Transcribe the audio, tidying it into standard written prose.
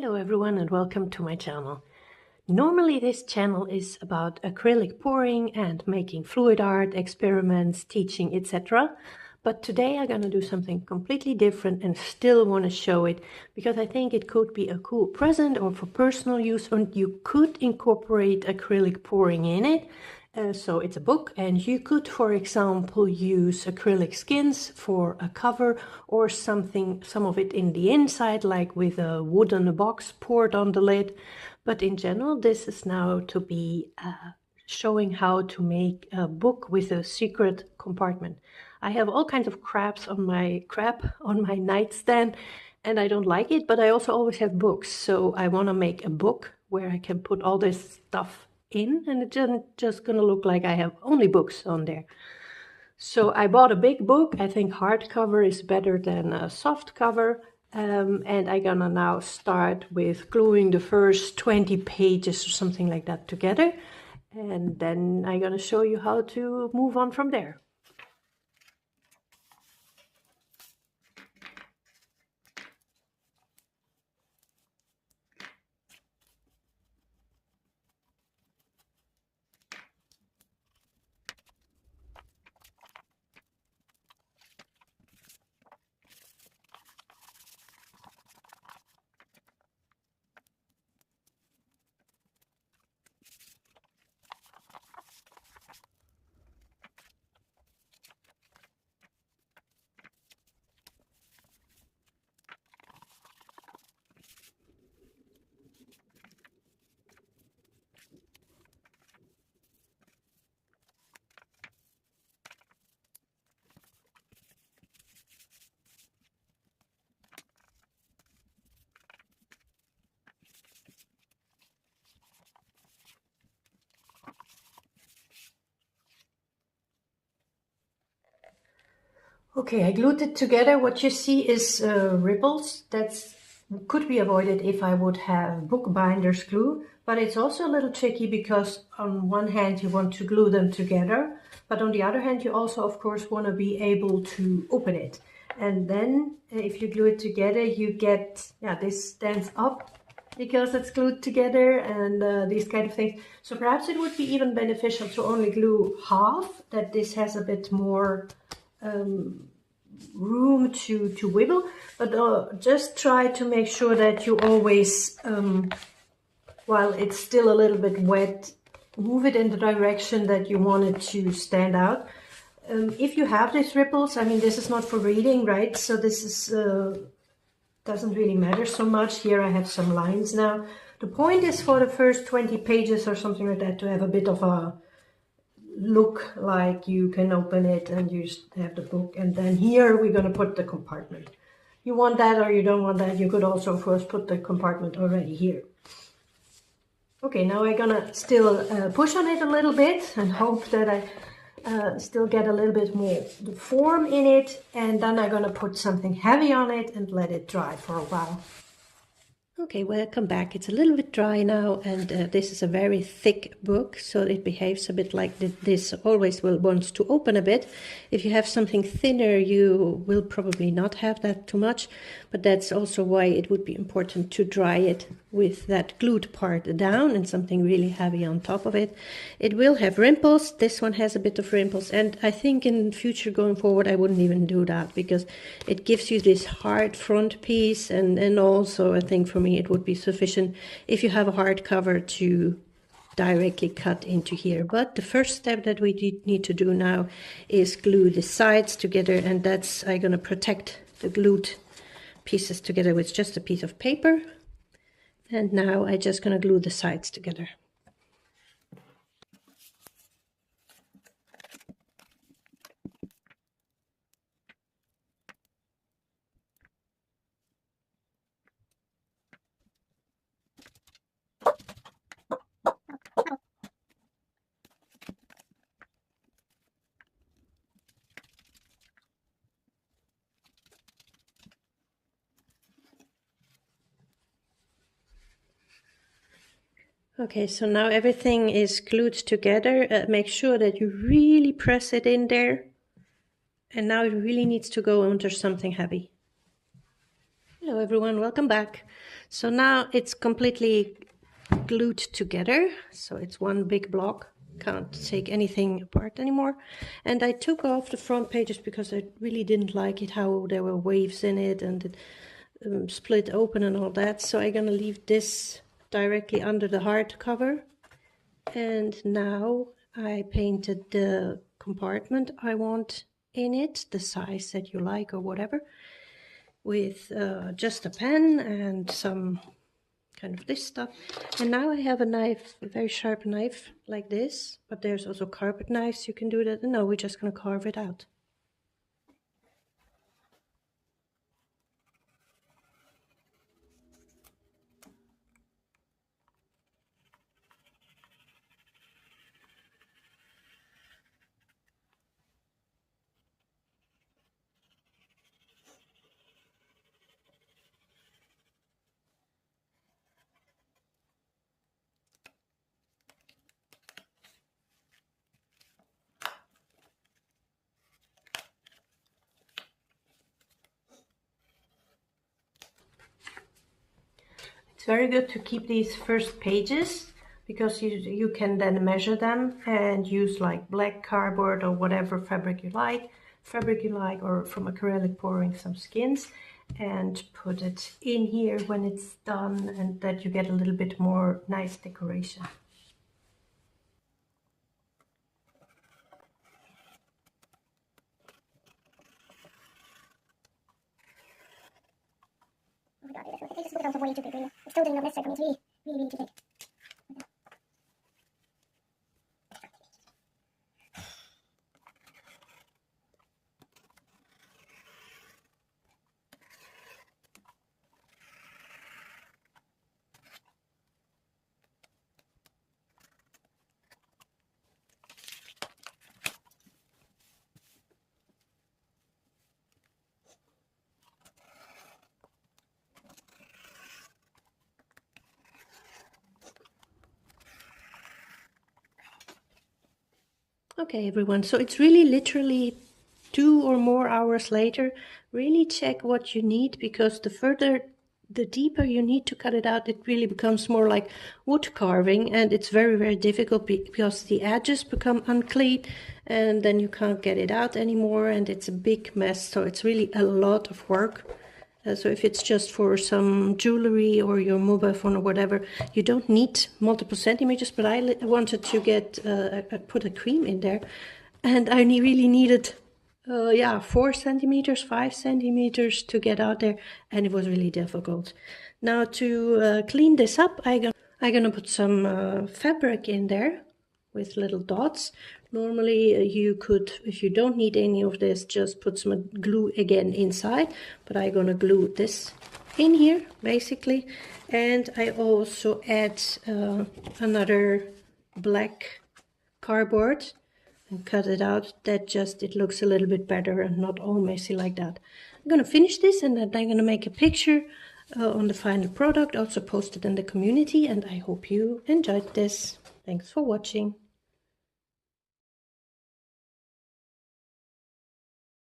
Hello everyone and welcome to my channel. Normally this channel is about acrylic pouring and making fluid art, experiments, teaching, etc. But today I'm gonna do something completely different and still want to show it because I think it could be a cool present or for personal use, and you could incorporate acrylic pouring in it. So it's a book, and you could, for example, use acrylic skins for a cover or something, some of it in the inside, like with a wooden box poured on the lid. But in general, this is now to be showing how to make a book with a secret compartment. I have all kinds of crap on my nightstand, and I don't like it, but I also always have books. So I want to make a book where I can put all this stuff in, and it's just gonna look like I have only books on there. So I bought a big book. I think hardcover is better than a soft cover. And I'm gonna now start with gluing the first 20 pages or something like that together. And then I'm gonna show you how to move on from there. Okay, I glued it together. What you see is ripples. That could be avoided if I would have bookbinder's glue, but it's also a little tricky because on one hand you want to glue them together, but on the other hand you also of course want to be able to open it. And then if you glue it together you get, this stands up because it's glued together, and these kind of things. So perhaps it would be even beneficial to only glue half, that this has a bit more room to wiggle, but just try to make sure that you always, while it's still a little bit wet, move it in the direction that you want it to stand out. If you have these ripples, I mean, this is not for reading, right? So this is doesn't really matter so much. Here I have some lines now. The point is for the first 20 pages or something like that to have a bit of a look like you can open it and you have the book, and then here we're going to put the compartment. You want that or you don't want that, you could also of course put the compartment already here. Okay, now I'm gonna still push on it a little bit and hope that I still get a little bit more the form in it, and then I'm gonna put something heavy on it and let it dry for a while. Okay, welcome back. It's a little bit dry now, and this is a very thick book, so it behaves a bit like this always wants to open a bit. If you have something thinner, you will probably not have that too much, but that's also why it would be important to dry it with that glued part down and something really heavy on top of it. It will have rimples. This one has a bit of rimples, and I think in future going forward I wouldn't even do that because it gives you this hard front piece, and also I think for me it would be sufficient if you have a hard cover to directly cut into here. But the first step that we need to do now is glue the sides together, and that's I'm gonna protect the glued pieces together with just a piece of paper. And now I'm just gonna glue the sides together. Okay, so now everything is glued together. Make sure that you really press it in there. And now it really needs to go under something heavy. Hello everyone, welcome back. So now it's completely glued together, so it's one big block, can't take anything apart anymore. And I took off the front pages because I really didn't like it how there were waves in it and it split open and all that. So I'm gonna leave this directly under the hardcover. And now I painted the compartment I want in it, the size that you like or whatever, with just a pen and some kind of this stuff. And now I have a knife, a very sharp knife like this, but there's also carpet knives you can do that. No, we're just going to carve it out. It's very good to keep these first pages because you can then measure them and use like black cardboard or whatever fabric you like, or from acrylic pouring some skins and put it in here when it's done, and that you get a little bit more nice decoration. Oh my god, I think this is also way too big, really. I'm still doing not necessary for me. It's really, really too big. Okay everyone, so it's really literally 2 or more hours later. Really check what you need, because the deeper you need to cut it out, it really becomes more like wood carving, and it's very, very difficult because the edges become unclean and then you can't get it out anymore and it's a big mess. So it's really a lot of work. So if it's just for some jewelry or your mobile phone or whatever, you don't need multiple centimeters, but I wanted to get put a cream in there, and I really needed 4 centimeters, 5 centimeters to get out there, and it was really difficult. Now to clean this up, I'm gonna put some fabric in there with little dots. Normally you could, if you don't need any of this, just put some glue again inside, but I'm gonna glue this in here basically. And I also add another black cardboard and cut it out, that just it looks a little bit better and not all messy like that. I'm gonna finish this and then I'm gonna make a picture on the final product, also post it in the community, and I hope you enjoyed this. Thanks for watching.